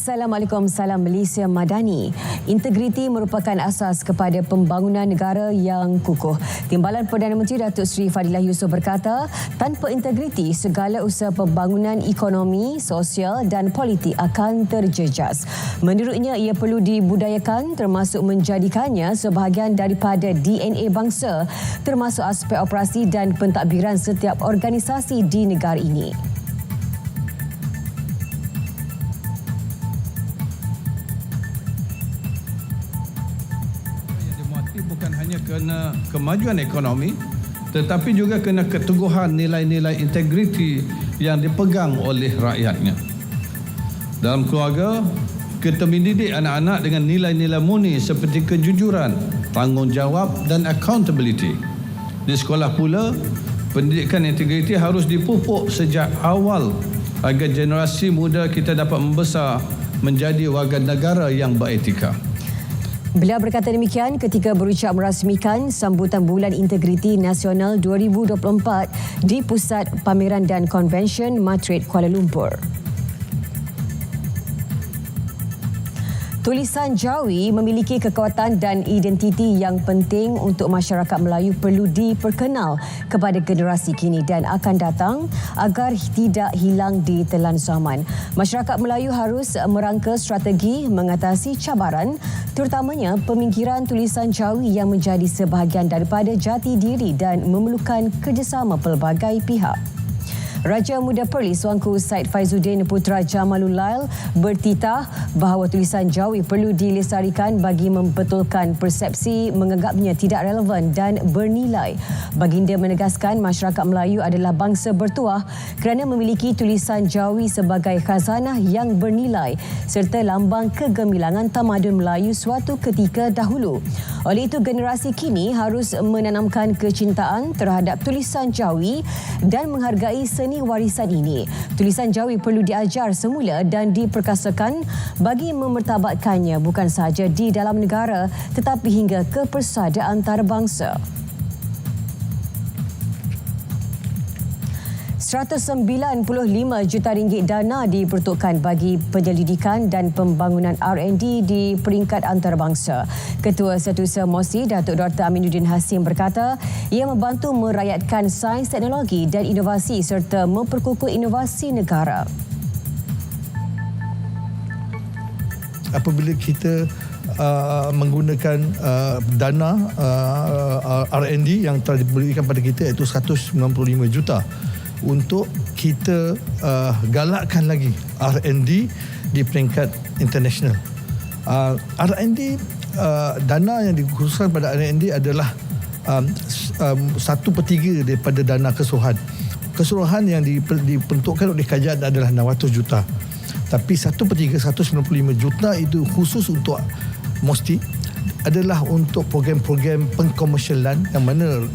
Assalamualaikum, salam Malaysia Madani. Integriti merupakan asas kepada pembangunan negara yang kukuh. Timbalan Perdana Menteri Datuk Seri Fadilah Yusof berkata, tanpa integriti, segala usaha pembangunan ekonomi, sosial dan politik akan terjejas. Menurutnya, ia perlu dibudayakan termasuk menjadikannya sebahagian daripada DNA bangsa, termasuk aspek operasi dan pentadbiran setiap organisasi di negara ini. Bukan hanya kerana kemajuan ekonomi, tetapi juga kerana keteguhan nilai-nilai integriti yang dipegang oleh rakyatnya. Dalam keluarga, kita mendidik anak-anak dengan nilai-nilai murni seperti kejujuran, tanggungjawab dan accountability. Di sekolah pula, pendidikan integriti harus dipupuk sejak awal agar generasi muda kita dapat membesar menjadi warga negara yang beretika. Beliau berkata demikian ketika berucap merasmikan sambutan Bulan Integriti Nasional 2024 di Pusat Pameran dan Konvensyen Madrid, Kuala Lumpur. Tulisan Jawi memiliki kekuatan dan identiti yang penting untuk masyarakat Melayu perlu diperkenal kepada generasi kini dan akan datang agar tidak hilang di telan zaman. Masyarakat Melayu harus merangka strategi mengatasi cabaran, terutamanya pemingkiran tulisan Jawi yang menjadi sebahagian daripada jati diri dan memerlukan kerjasama pelbagai pihak. Raja Muda Perlis Wangku Said Faizuddin Putra Jamalul Lail bertitah bahawa tulisan Jawi perlu dilestarikan bagi membetulkan persepsi menganggapnya tidak relevan dan bernilai. Baginda menegaskan masyarakat Melayu adalah bangsa bertuah kerana memiliki tulisan Jawi sebagai khazanah yang bernilai serta lambang kegemilangan tamadun Melayu suatu ketika dahulu. Oleh itu, generasi kini harus menanamkan kecintaan terhadap tulisan Jawi dan menghargai seni warisan ini. Tulisan Jawi perlu diajar semula dan diperkasakan bagi memertabatkannya bukan sahaja di dalam negara tetapi hingga ke persada antarabangsa. 195 juta ringgit dana diperuntukkan bagi penyelidikan dan pembangunan R&D di peringkat antarabangsa. Ketua Setiausaha MOSI Datuk Dr. Aminuddin Hasim berkata, ia membantu merakyatkan sains teknologi dan inovasi serta memperkukuh inovasi negara. Apabila kita menggunakan dana R&D yang telah diberikan pada kita iaitu 195 juta untuk kita galakkan lagi R&D di peringkat international. R&D, dana yang dikhususkan pada R&D adalah 1/3 daripada dana keseluruhan. Keseluruhan yang diperuntukkan oleh kerajaan adalah 600 juta. Tapi 1/3, 195 juta itu khusus untuk MOSTI adalah untuk program-program pengkomersialan yang mana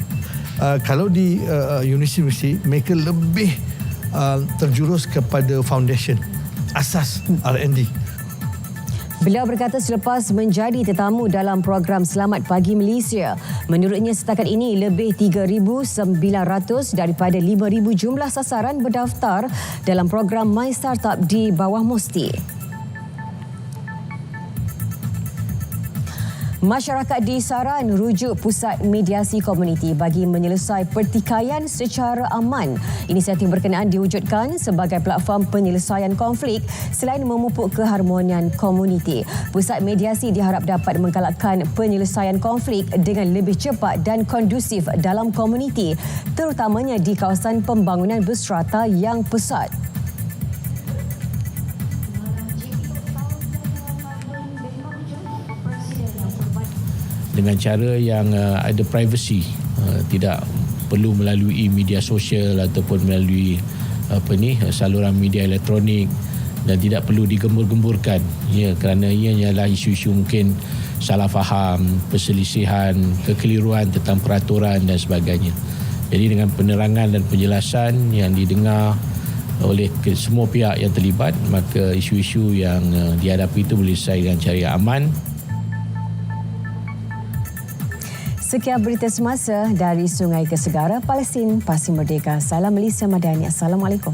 kalau di universiti mereka lebih terjurus kepada foundation, asas R&D. Beliau berkata selepas menjadi tetamu dalam program Selamat Pagi Malaysia, menurutnya setakat ini lebih 3,900 daripada 5,000 jumlah sasaran berdaftar dalam program My Startup di bawah MOSTI. Masyarakat disaran rujuk pusat mediasi komuniti bagi menyelesai pertikaian secara aman. Inisiatif berkenaan diwujudkan sebagai platform penyelesaian konflik selain memupuk keharmonian komuniti. Pusat mediasi diharap dapat menggalakkan penyelesaian konflik dengan lebih cepat dan kondusif dalam komuniti, terutamanya di kawasan pembangunan berserata yang pesat. Dengan cara yang ada privacy, tidak perlu melalui media sosial ataupun melalui saluran media elektronik dan tidak perlu digembur-gemburkan ya, kerana ia adalah isu-isu mungkin salah faham, perselisihan, kekeliruan tentang peraturan dan sebagainya. Jadi dengan penerangan dan penjelasan yang didengar oleh semua pihak yang terlibat, maka isu-isu yang dihadapi itu boleh diselesaikan dengan cara yang aman. Sekian berita semasa dari Sungai ke Segara, Palestin, Pasti Merdeka. Salam Malaysia Madani. Assalamualaikum.